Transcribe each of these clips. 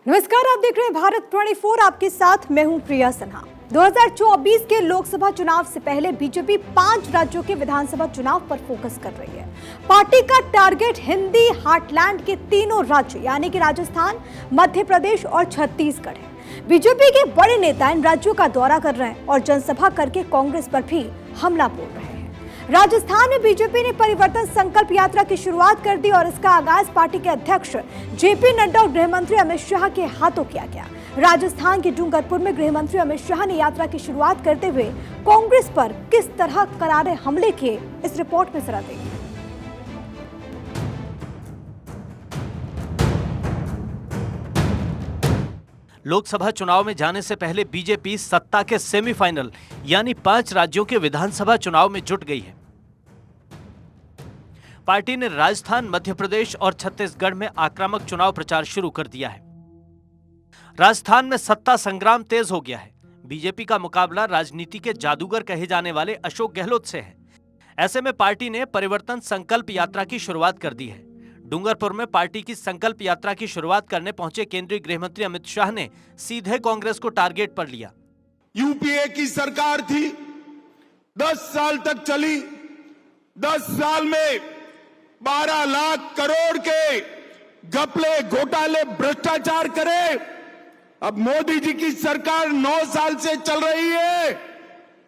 नमस्कार, आप देख रहे हैं भारत 24। आपके साथ मैं हूं प्रिया सिन्हा। 2024 के लोकसभा चुनाव से पहले बीजेपी 5 राज्यों के विधानसभा चुनाव पर फोकस कर रही है। पार्टी का टारगेट हिंदी हार्टलैंड के तीनों राज्य यानी कि राजस्थान, मध्य प्रदेश और छत्तीसगढ़ है। बीजेपी के बड़े नेता इन राज्यों का दौरा कर रहे हैं और जनसभा करके कांग्रेस पर भी हमला बोल रहे हैं। राजस्थान में बीजेपी ने परिवर्तन संकल्प यात्रा की शुरुआत कर दी और इसका आगाज पार्टी के अध्यक्ष जेपी नड्डा और गृह मंत्री अमित शाह के हाथों किया गया। राजस्थान के डूंगरपुर में गृह मंत्री अमित शाह ने यात्रा की शुरुआत करते हुए कांग्रेस पर किस तरह करारे हमले किए, इस रिपोर्ट में जरा देखिए। लोकसभा चुनाव में जाने से पहले बीजेपी सत्ता के सेमीफाइनल यानी 5 राज्यों के विधानसभा चुनाव में जुट गई है। पार्टी ने राजस्थान, मध्य प्रदेश और छत्तीसगढ़ में आक्रामक चुनाव प्रचार शुरू कर दिया है। राजस्थान में सत्ता संग्राम तेज हो गया है। बीजेपी का मुकाबला राजनीति के जादूगर कहे जाने वाले अशोक गहलोत से है। ऐसे में पार्टी ने परिवर्तन संकल्प यात्रा की शुरुआत कर दी है। डूंगरपुर में पार्टी की संकल्प यात्रा की शुरुआत करने पहुंचे केंद्रीय गृह मंत्री अमित शाह ने सीधे कांग्रेस को टारगेट पर लिया। यूपीए की सरकार थी, 10 साल तक चली। 10 साल में 12 लाख करोड़ के घपले, घोटाले, भ्रष्टाचार करे। अब मोदी जी की सरकार 9 साल से चल रही है।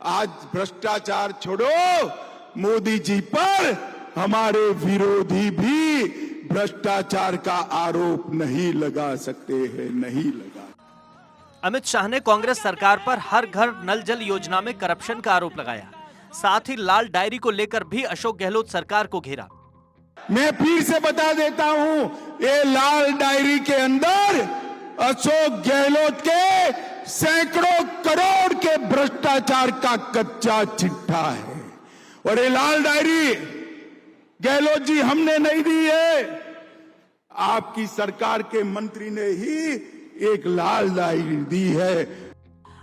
आज भ्रष्टाचार छोड़ो, मोदी जी पर हमारे विरोधी भी भ्रष्टाचार का आरोप नहीं लगा सकते हैं, नहीं लगा। अमित शाह ने कांग्रेस सरकार पर हर घर नल जल योजना में करप्शन का आरोप लगाया। साथ ही लाल डायरी को लेकर भी अशोक गहलोत सरकार को घेरा। मैं फिर से बता देता हूं, ये लाल डायरी के अंदर अशोक गहलोत के सैकड़ों करोड़ के भ्रष्टाचार का कच्चा चिट्ठा है। और ये लाल डायरी गहलोत जी हमने नहीं दी है, आपकी सरकार के मंत्री ने ही एक लाल डायरी दी है।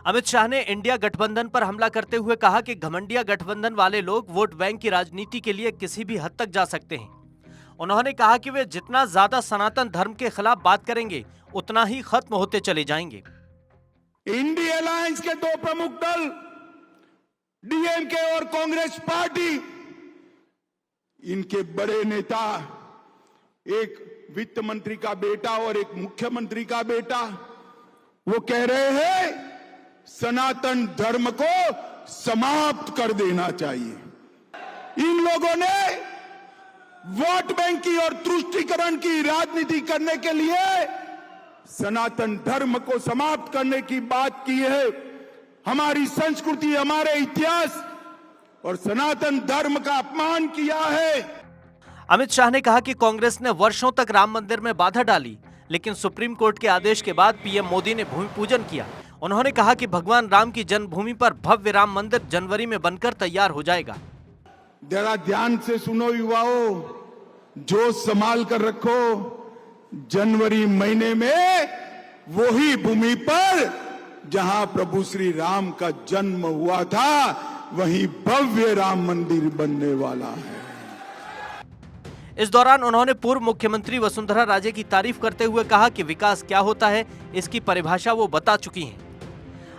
अमित शाह ने इंडिया गठबंधन पर हमला करते हुए कहा कि घमंडिया गठबंधन वाले लोग वोट बैंक की राजनीति के लिए किसी भी हद तक जा सकते हैं। उन्होंने कहा कि वे जितना ज्यादा सनातन धर्म के खिलाफ बात करेंगे उतना ही खत्म होते चले जाएंगे। इंडिया अलायंस के 2 प्रमुख दल डीएमके और कांग्रेस पार्टी, इनके बड़े नेता, एक वित्त मंत्री का बेटा और एक मुख्यमंत्री का बेटा, वो कह रहे हैं सनातन धर्म को समाप्त कर देना चाहिए। इन लोगों ने वोट बैंक की और तुष्टीकरण की राजनीति करने के लिए सनातन धर्म को समाप्त करने की बात की है। हमारी संस्कृति, हमारे इतिहास और सनातन धर्म का अपमान किया है। अमित शाह ने कहा कि कांग्रेस ने वर्षों तक राम मंदिर में बाधा डाली, लेकिन सुप्रीम कोर्ट के आदेश के बाद पीएम मोदी ने भूमि पूजन किया। उन्होंने कहा कि भगवान राम की जन्मभूमि पर भव्य राम मंदिर जनवरी में बनकर तैयार हो जाएगा। जरा ध्यान से सुनो युवाओं, जोश संभाल कर रखो। जनवरी महीने में वही भूमि पर जहां प्रभु श्री राम का जन्म हुआ था, वहीं भव्य राम मंदिर बनने वाला है। इस दौरान उन्होंने पूर्व मुख्यमंत्री वसुंधरा राजे की तारीफ करते हुए कहा कि विकास क्या होता है, इसकी परिभाषा वो बता चुकी हैं।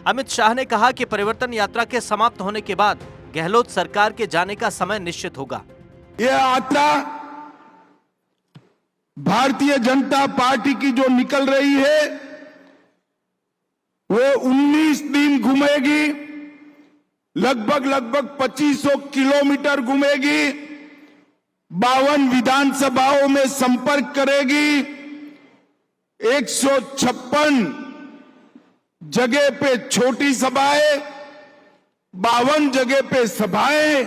अमित शाह ने कहा कि परिवर्तन यात्रा के समाप्त होने के बाद गहलोत सरकार के जाने का समय निश्चित होगा। यह यात्रा भारतीय जनता पार्टी की जो निकल रही है, वो 19 दिन घूमेगी, लगभग 2500 किलोमीटर घूमेगी, 52 विधानसभाओं में संपर्क करेगी, 156 जगह पे छोटी सभाएं, 52 जगह पे सभाएं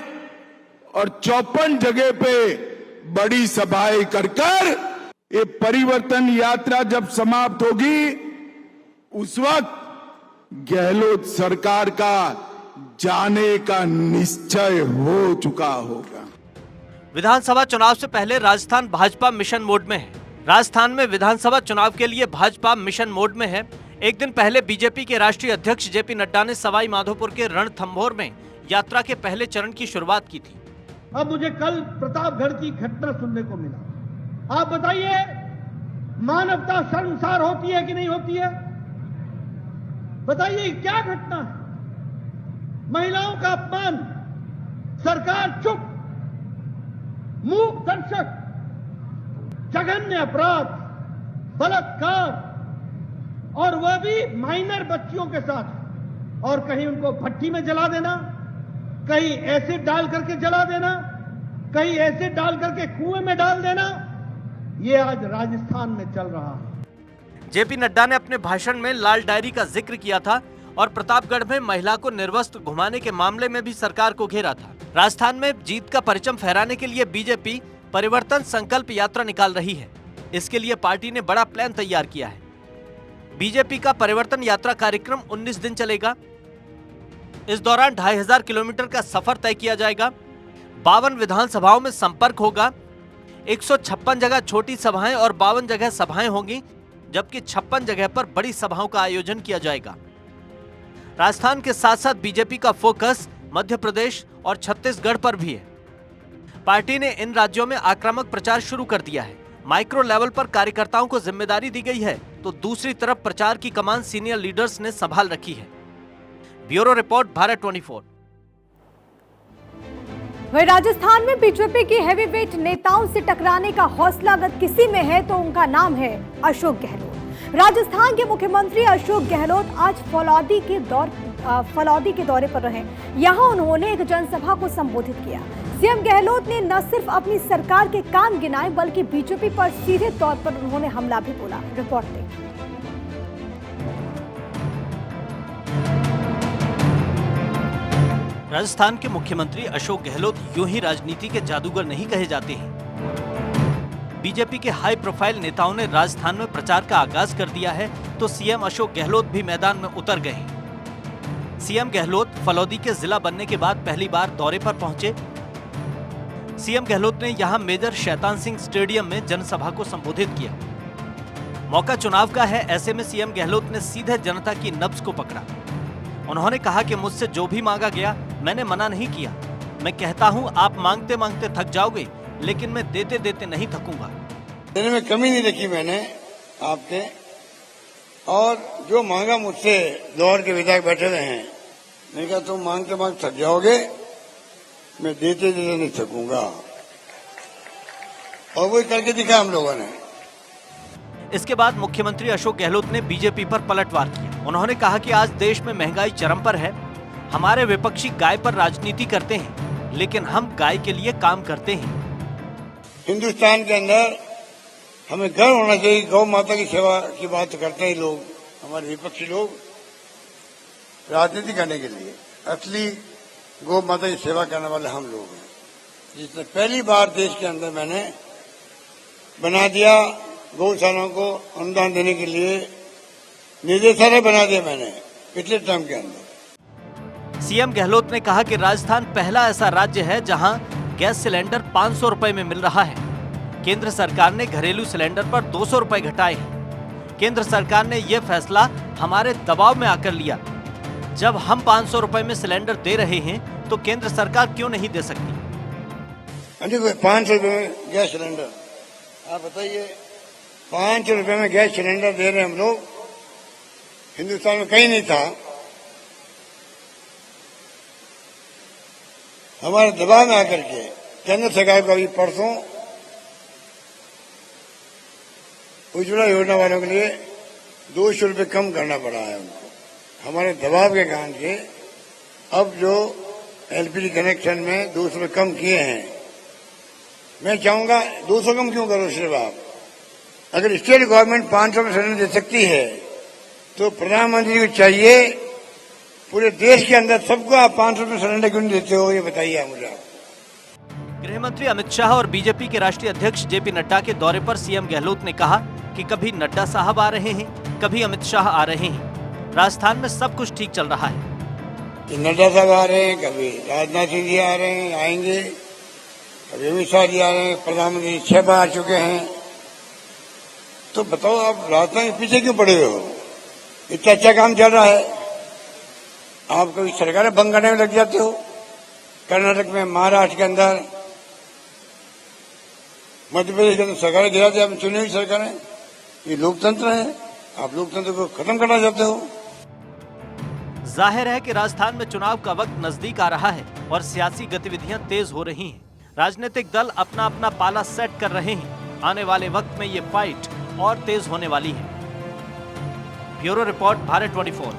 और 54 जगह पे बड़ी सभाएं कर ये परिवर्तन यात्रा जब समाप्त होगी, उस वक्त गहलोत सरकार का जाने का निश्चय हो चुका होगा। विधानसभा चुनाव से पहले राजस्थान भाजपा मिशन मोड में है। राजस्थान में विधानसभा चुनाव के लिए भाजपा मिशन मोड में है। एक दिन पहले बीजेपी के राष्ट्रीय अध्यक्ष जेपी नड्डा ने सवाई माधोपुर के रणथंभौर में यात्रा के पहले चरण की शुरुआत की थी। अब मुझे कल प्रतापगढ़ की घटना सुनने को मिला। आप बताइए, मानवता शर्मसार होती है कि नहीं होती है? बताइए क्या घटना है? महिलाओं का अपमान, सरकार चुप, मूक दर्शक, जघन्य अपराध, बलात्कार, और वह भी माइनर बच्चियों के साथ, और कहीं उनको भट्टी में जला देना, कहीं एसिड डाल करके जला देना, कहीं एसिड डाल करके कुएं में डाल देना, ये आज राजस्थान में चल रहा है। जेपी नड्डा ने अपने भाषण में लाल डायरी का जिक्र किया था और प्रतापगढ़ में महिला को निर्वस्त्र घुमाने के मामले में भी सरकार को घेरा था। राजस्थान में जीत का परचम फहराने के लिए बीजेपी परिवर्तन संकल्प यात्रा निकाल रही है। इसके लिए पार्टी ने बड़ा प्लान तैयार किया है। बीजेपी का परिवर्तन यात्रा कार्यक्रम 19 दिन चलेगा। इस दौरान 2500 किलोमीटर का सफर तय किया जाएगा। 52 विधानसभाओं में संपर्क होगा। 156 जगह छोटी सभाएं और 52 जगह सभाएं होंगी, जबकि 56 जगह पर बड़ी सभाओं का आयोजन किया जाएगा। राजस्थान के साथ साथ बीजेपी का फोकस मध्य प्रदेश और छत्तीसगढ़ पर भी है। पार्टी ने इन राज्यों में आक्रामक प्रचार शुरू कर दिया है। माइक्रो लेवल पर कार्यकर्ताओं को जिम्मेदारी दी गई है, तो दूसरी तरफ प्रचार की कमान सीनियर लीडर्स ने संभाल रखी है। Bureau report, Bharat 24। वहीं राजस्थान में बीजेपी की हैवीवेट नेताओं से टकराने का हौसला अगर किसी में है तो उनका नाम है अशोक गहलोत। राजस्थान के मुख्यमंत्री अशोक गहलोत आज फलौदी के दौरे पर रहे। यहां उन्होंने एक जनसभा को संबोधित किया। सीएम गहलोत ने न सिर्फ अपनी सरकार के काम गिनाए, बल्कि बीजेपी पर सीधे तौर पर उन्होंने हमला भी बोला। रिपोर्ट देखिए। राजस्थान के मुख्यमंत्री अशोक गहलोत यूं ही राजनीति के जादूगर नहीं कहे जाते हैं। बीजेपी के हाई प्रोफाइल नेताओं ने राजस्थान में प्रचार का आगाज कर दिया है, तो सीएम अशोक गहलोत भी मैदान में उतर गए हैं। सीएम गहलोत फलौदी के जिला बनने के बाद पहली बार दौरे पर पहुंचे। सीएम गहलोत ने यहां मेजर शैतान सिंह स्टेडियम में जनसभा को संबोधित किया। मौका चुनाव का है, ऐसे में सीएम गहलोत ने सीधे जनता की नब्ज को पकड़ा। उन्होंने कहा कि मुझसे जो भी मांगा गया मैंने मना नहीं किया। मैं कहता हूं आप मांगते मांगते थक जाओगे, लेकिन मैं देते देते नहीं थकूंगा। देने में कमी नहीं रखी मैंने आपके, और जो मांगा मुझसे दौड़ के विधायक बैठे हुए हैं, मैंने कहा तुम मांगते मांगते थक जाओगे, मैं देते देते नहीं थकूंगा, और वही करके दिखा हम लोगों ने। इसके बाद मुख्यमंत्री अशोक गहलोत ने बीजेपी पर पलटवार किया। उन्होंने कहा कि आज देश में महंगाई चरम पर है। हमारे विपक्षी गाय पर राजनीति करते हैं, लेकिन हम गाय के लिए काम करते हैं। हिंदुस्तान के अंदर हमें गर्व होना चाहिए। गौ माता की सेवा की बात करते हैं लोग, हमारे विपक्षी लोग, राजनीति करने के लिए। असली गौ माता की सेवा करने वाले हम लोग हैं। जिसने पहली बार देश के अंदर मैंने बना दिया गौशालाओं को अनुदान देने के लिए निदेशालय बना दिया मैंने पिछले टर्म के अंदर। सीएम गहलोत ने कहा कि राजस्थान पहला ऐसा राज्य है जहां गैस सिलेंडर 500 रुपए में मिल रहा है। केंद्र सरकार ने घरेलू सिलेंडर पर 200 रुपए घटाए हैं। केंद्र सरकार ने यह फैसला हमारे दबाव में आकर लिया। जब हम 500 रुपए में सिलेंडर दे रहे हैं तो केंद्र सरकार क्यों नहीं दे सकती? 500 रुपए में गैस सिलेंडर, आप बताइए, 500 रुपए में गैस सिलेंडर दे रहे हैं हम लोग। हिंदुस्तान में कहीं नहीं था। हमारे दबाव में आकर के केंद्र सरकार को अभी परसों उज्ज्वला योजना वालों के लिए 200 रुपये कम करना पड़ा है उनको। हमारे दबाव के कारण से अब जो एलपीजी कनेक्शन में 200 रुपये कम किए हैं, मैं चाहूंगा 200 कम क्यों करो सिर्फ आप। अगर स्टेट गवर्नमेंट 500 में सिलेंडर दे सकती है तो प्रधानमंत्री को चाहिए पूरे देश के अंदर सबको आप 500 में सिलेंडर क्यों नहीं देते हो, ये बताइए मुझे। गृह मंत्री अमित शाह और बीजेपी के राष्ट्रीय अध्यक्ष जेपी नड्डा के दौरे पर सीएम गहलोत ने कहा कि कभी नड्डा साहब आ रहे हैं, कभी अमित शाह आ रहे हैं। राजस्थान में सब कुछ ठीक चल रहा है। नड्डा साहब आ रहे हैं, कभी राजनाथ सिंह जी आ रहे हैं, आएंगे, कभी अमित शाह जी आ रहे हैं, प्रधानमंत्री 6 बार आ चुके हैं। तो बताओ आप राजस्थान के पीछे क्यों पड़े हो? इतना अच्छा काम चल रहा है, आप कभी सरकारें भंग करने में लग जाते हो। कर्नाटक में, महाराष्ट्र के अंदर, मध्य प्रदेश के अंदर सरकारें गिराते हैं, चुनी हुई सरकारें। ये लोकतंत्र है, आप लोकतंत्र को खत्म करना चाहते हो। जाहिर है कि राजस्थान में चुनाव का वक्त नजदीक आ रहा है और सियासी गतिविधियां तेज हो रही हैं। राजनीतिक दल अपना अपना पाला सेट कर रहे हैं। आने वाले वक्त में ये फाइट और तेज होने वाली है। Bureau report, Bharat 24।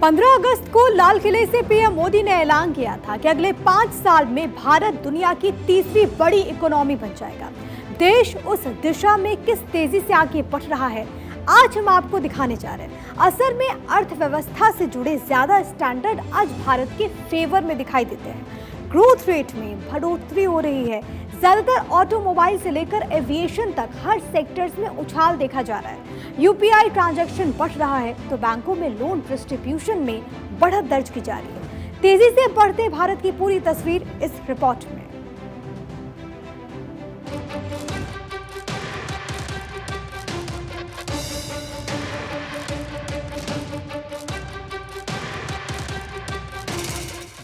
15 अगस्त को लाल किले से पीएम मोदी ने ऐलान किया था कि अगले 5 साल में भारत दुनिया की तीसरी बड़ी इकोनॉमी बन जाएगा। देश उस दिशा में किस तेजी से आगे बढ़ रहा है, आज हम आपको दिखाने जा रहे हैं। असल में अर्थव्यवस्था से जुड़े ज्यादा स्टैंडर्ड आज भारत के फेवर में दिखाई देते हैं। ग्रोथ रेट में बढ़ोतरी हो रही है। ज्यादातर ऑटोमोबाइल से लेकर एविएशन तक हर सेक्टर्स में उछाल देखा जा रहा है। यूपीआई ट्रांजैक्शन बढ़ रहा है तो बैंकों में लोन डिस्ट्रीब्यूशन में बढ़त दर्ज की जा रही है। तेजी से बढ़ते भारत की पूरी तस्वीर इस रिपोर्ट में।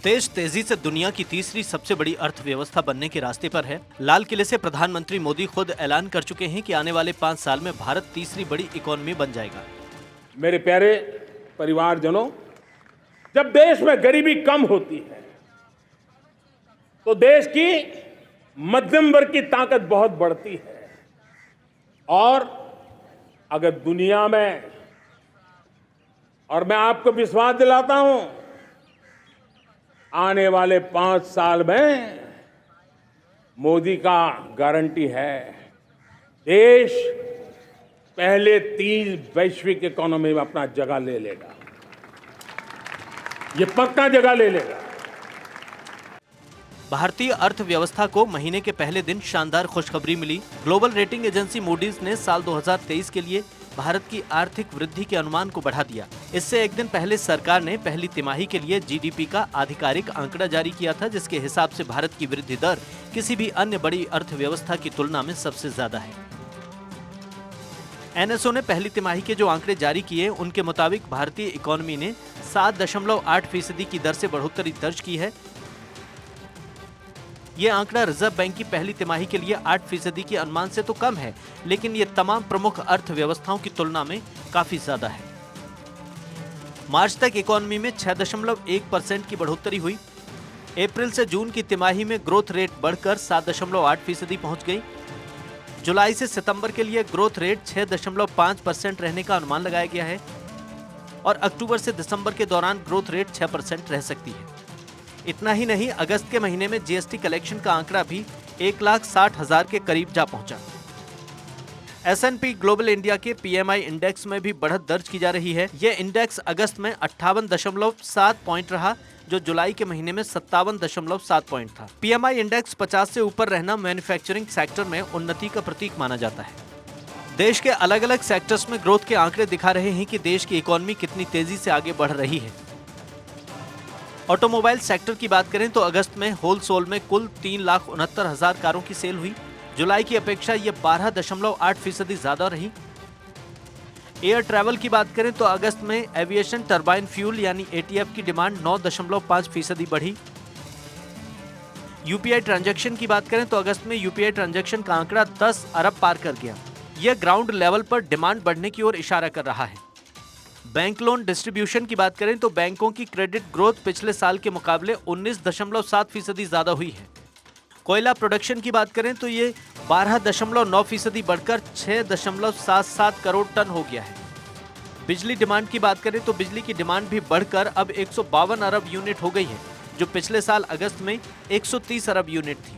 देश तेजी से दुनिया की तीसरी सबसे बड़ी अर्थव्यवस्था बनने के रास्ते पर है। लाल किले से प्रधानमंत्री मोदी खुद ऐलान कर चुके हैं कि आने वाले 5 साल में भारत तीसरी बड़ी इकोनॉमी बन जाएगा। मेरे प्यारे परिवारजनों, जब देश में गरीबी कम होती है तो देश की मध्यम वर्ग की ताकत बहुत बढ़ती है। और अगर दुनिया में, और मैं आपको विश्वास दिलाता हूं, आने वाले 5 साल में मोदी का गारंटी है, देश पहले 3 वैश्विक इकोनॉमी में अपना जगह ले लेगा। ये पक्का जगह ले लेगा। भारतीय अर्थव्यवस्था को महीने के पहले दिन शानदार खुशखबरी मिली। ग्लोबल रेटिंग एजेंसी मूडीज ने साल 2023 के लिए भारत की आर्थिक वृद्धि के अनुमान को बढ़ा दिया। इससे एक दिन पहले सरकार ने पहली तिमाही के लिए जीडीपी का आधिकारिक आंकड़ा जारी किया था, जिसके हिसाब से भारत की वृद्धि दर किसी भी अन्य बड़ी अर्थव्यवस्था की तुलना में सबसे ज्यादा है। एनएसओ ने पहली तिमाही के जो आंकड़े जारी किए, उनके मुताबिक भारतीय इकोनॉमी ने 7.8% की दर से बढ़ोतरी दर्ज की है। ये आंकड़ा रिजर्व बैंक की पहली तिमाही के लिए 8% के अनुमान से तो कम है, लेकिन ये तमाम प्रमुख अर्थव्यवस्थाओं की तुलना में काफी ज्यादा है। मार्च तक इकोनॉमी में 6.1% की बढ़ोतरी हुई। अप्रैल से जून की तिमाही में ग्रोथ रेट बढ़कर 7.8% पहुंच गई। जुलाई से सितंबर के लिए ग्रोथ रेट 6.5% रहने का अनुमान लगाया गया है और अक्टूबर से दिसंबर के दौरान ग्रोथ रेट 6% रह सकती है। इतना ही नहीं, अगस्त के महीने में जीएसटी कलेक्शन का आंकड़ा भी 1,60,000 के करीब जा पहुंचा। S&P ग्लोबल इंडिया के PMI इंडेक्स में भी बढ़त दर्ज की जा रही है। यह इंडेक्स अगस्त में 58.7 पॉइंट रहा, जो जुलाई के महीने में 57.7 पॉइंट था। PMI इंडेक्स 50 से ऊपर रहना मैन्युफैक्चरिंग सेक्टर में उन्नति का प्रतीक माना जाता है। देश के अलग अलग सेक्टर्स में ग्रोथ के आंकड़े दिखा रहे हैं कि देश की इकोनॉमी कितनी तेजी से आगे बढ़ रही है। ऑटोमोबाइल सेक्टर की बात करें तो अगस्त में होलसेल में कुल 3,69,000 कारों की सेल हुई। जुलाई की अपेक्षा ये 12.8% ज्यादा रही। एयर ट्रैवल की बात करें तो अगस्त में एविएशन टरबाइन फ्यूल यानी ATF की डिमांड 9.5% बढ़ी। यूपीआई ट्रांजैक्शन की बात करें तो अगस्त में यूपीआई ट्रांजैक्शन का आंकड़ा 10 अरब पार कर गया। यह ग्राउंड लेवल पर डिमांड बढ़ने की ओर इशारा कर रहा है। बैंक लोन डिस्ट्रीब्यूशन की बात करें तो बैंकों की क्रेडिट ग्रोथ पिछले साल के मुकाबले 19.7% ज्यादा हुई है। कोयला प्रोडक्शन की बात करें तो ये 12.9% बढ़कर 6.77 करोड़ टन हो गया है। बिजली डिमांड की बात करें तो बिजली की डिमांड भी बढ़कर अब 152 अरब यूनिट हो गई है, जो पिछले साल अगस्त में 130 अरब यूनिट थी।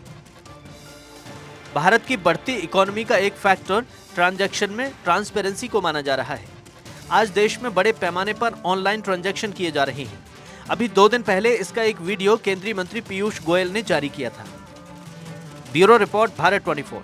भारत की बढ़ती इकोनॉमी का एक फैक्टर ट्रांजैक्शन में ट्रांसपेरेंसी को माना जा रहा है। आज देश में बड़े पैमाने पर ऑनलाइन ट्रांजैक्शन किए जा रहे हैं। अभी 2 दिन पहले इसका एक वीडियो केंद्रीय मंत्री पीयूष गोयल ने जारी किया था। Bureau report, Bharat 24।